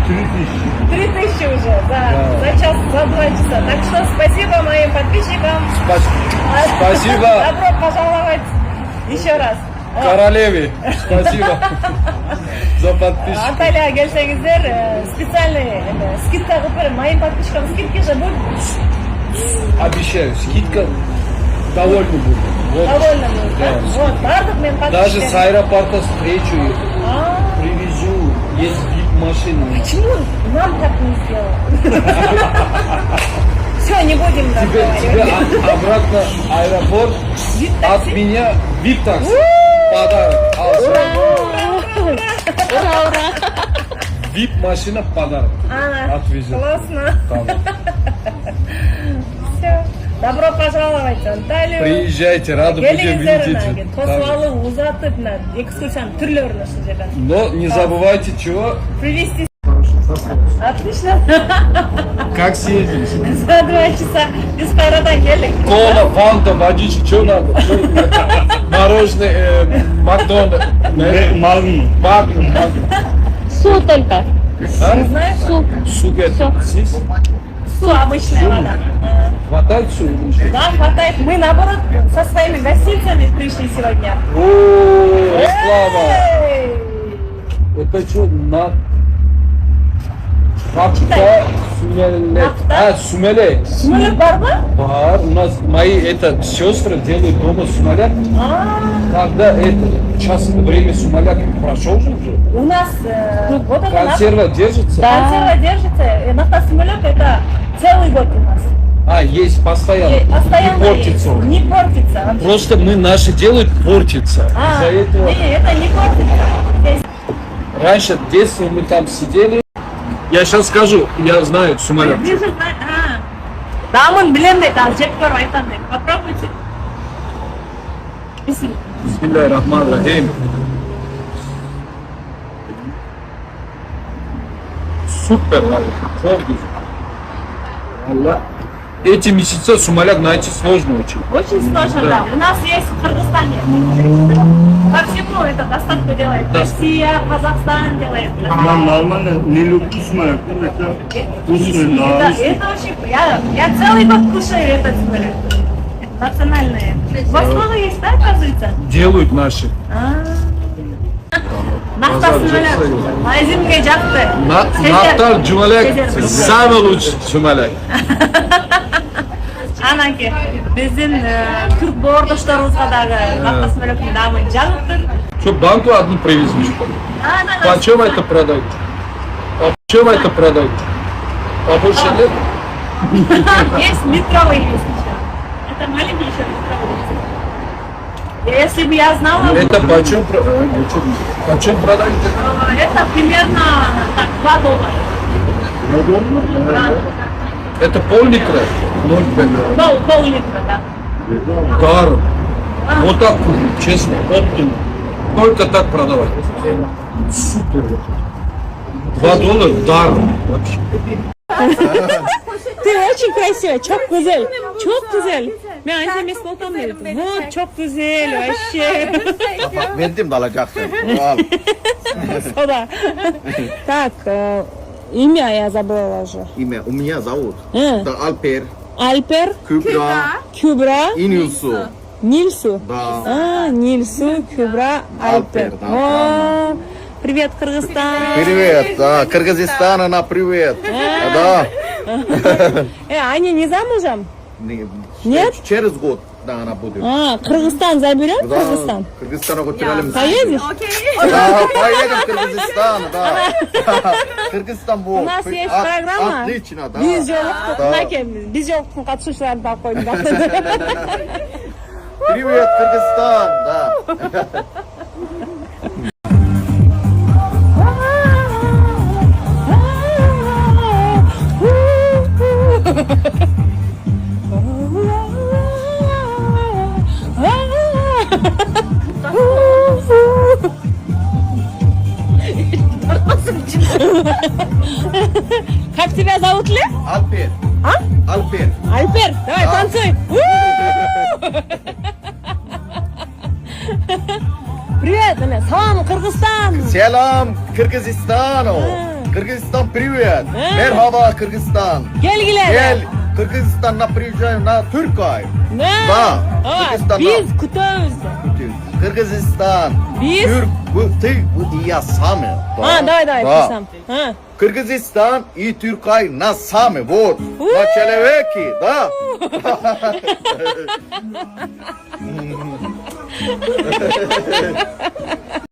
3000 уже за час, за 2 часа. Так что спасибо моим подписчикам. Спасибо. Добро пожаловать еще раз. Королеве. Спасибо за подписчик. Анталияға келсеңіздер, специальный скидка қылып беремін. Моим подписчикам скидки же будет. Обещаю, скидка довольно будет. Вот. Довольно будет, да? Вот, бардық мен подписчикам. Даже с аэропорта встречу их. Привезу. Есть вип-машина. Почему нам так не сделал? Все, не будем Тебе разговаривать. обратно аэропорт. От меня вип-такси. Подарок. Ура! Вип-машина подарок. Отвезет. Классно. Там. Все. Добро пожаловать в Анталию. Приезжайте, рады будем видеть. Тосуалы узатып, экскурсияның түрлерін жерден. Но не забывайте чего? Привезти. Отлично. Как съездили? За 2 часа без Хайрадан келдік. Кола, фанта, водичка, что надо? Мороженое, Макдональдс. Магнум. Су только. Не знаю. Су. Суп это здесь? Су, обычная вода. Хватает су? Да, хватает. Мы, наоборот, со своими гостинцами пришли сегодня. О, Слава! Эй! Это что, Нафта, сумелек. Сумелек. Сумелек бар ба? Бар. У нас мои сестры делают дома сумеляк. Когда частное время сумеляк прошел же уже. У нас вот это Консерва держится? Консерва держится. Нафта сумелек это целый год у нас. Есть постоянно. Постоянно Не портится. есть. Не портится. Вообще. Просто мы наши делают портится. Из-за этого. Не, это не портится. Здесь. Раньше в детстве мы там сидели. Я сейчас скажу, я знаю сумеляк. Дамын білем дейді, ал жеп көріп айтам дейді. Попробуйте. Бисмиллахир-рахманир-рахим. Супер, Allah. Эти месяца сумеляк найти сложно очень. Очень сложно, да. У нас есть в Кыргызстане. По всему это доставку делает. Россия, Казахстан делает. Нормально, не люблю сумеляк. Это вкусный, Это очень... Я целый год кушаю этот сумеляк. Национальные. У вас много есть, да, оказывается? Делают наши. Нафта сумеляк. Магазинге жақты. Нафта сумеляк самый лучший сумеляк. Анаке, біздің түрк бауырдаштарымызға дағы нафта сумеляктың дамын жағып тұр. Что, банку одну привезли? Почем это продать? Почем это продать? Побольше нет? Есть литровый есть еще. Это маленький еще литровый. Если бы я знала... Это почем продать? Это примерно так, $2. Это пол-литра? 0,5. Пол-литра, да. Даром. Вот так, честно. Только так продавать. Супер. $2 даром вообще. Ты очень красивая, çok güzel. Çok güzel. Ben anneme sultan dedim. Вот, çok güzel вообще. Verdim de alacaksın. Al. Сода. Так, имя я забыла уже. Имя у меня зовут. Да, Alper, Альпер, Kübra, Кюбра, Inilsu. Нильсу. Да. Нильсу, Кюбра, Альпер. да, О, привет, Кыргызстан. Привет, да, Кыргызстан, она привет. Да. Они не замужем? Нет? Через год, да, она будет. Кыргызстан заберет? Да, Кыргызстан? Кыргызстан потеряли. Поедешь? Да, поедем в Кыргызстан, да. Кыргызстан будет. У нас есть программа. Отлично, да. Biz жолықтың қатысушыларын да қойдық. Привет, Кыргызстан, да. Как тебя зовут, Лев? Alper. Alper. Альпер, давай, танцуй. Привет, салам, Кыргызстан. Selam Kırgızistan'a. Kırgızistan привет. А. Merhaba Kırgızistan. Gel gel. Gel. Kırgızistan'a приезжаем на Türkay. Ne? Da. Aa, Kırgızistan'a. biz kutağımızda. Kırgızistan. Biz? Türk. Bu и я сами. Ha, давай, Да. сам. Ha. Кыргызстан и Türkay на сами. Вот. На человеке, да?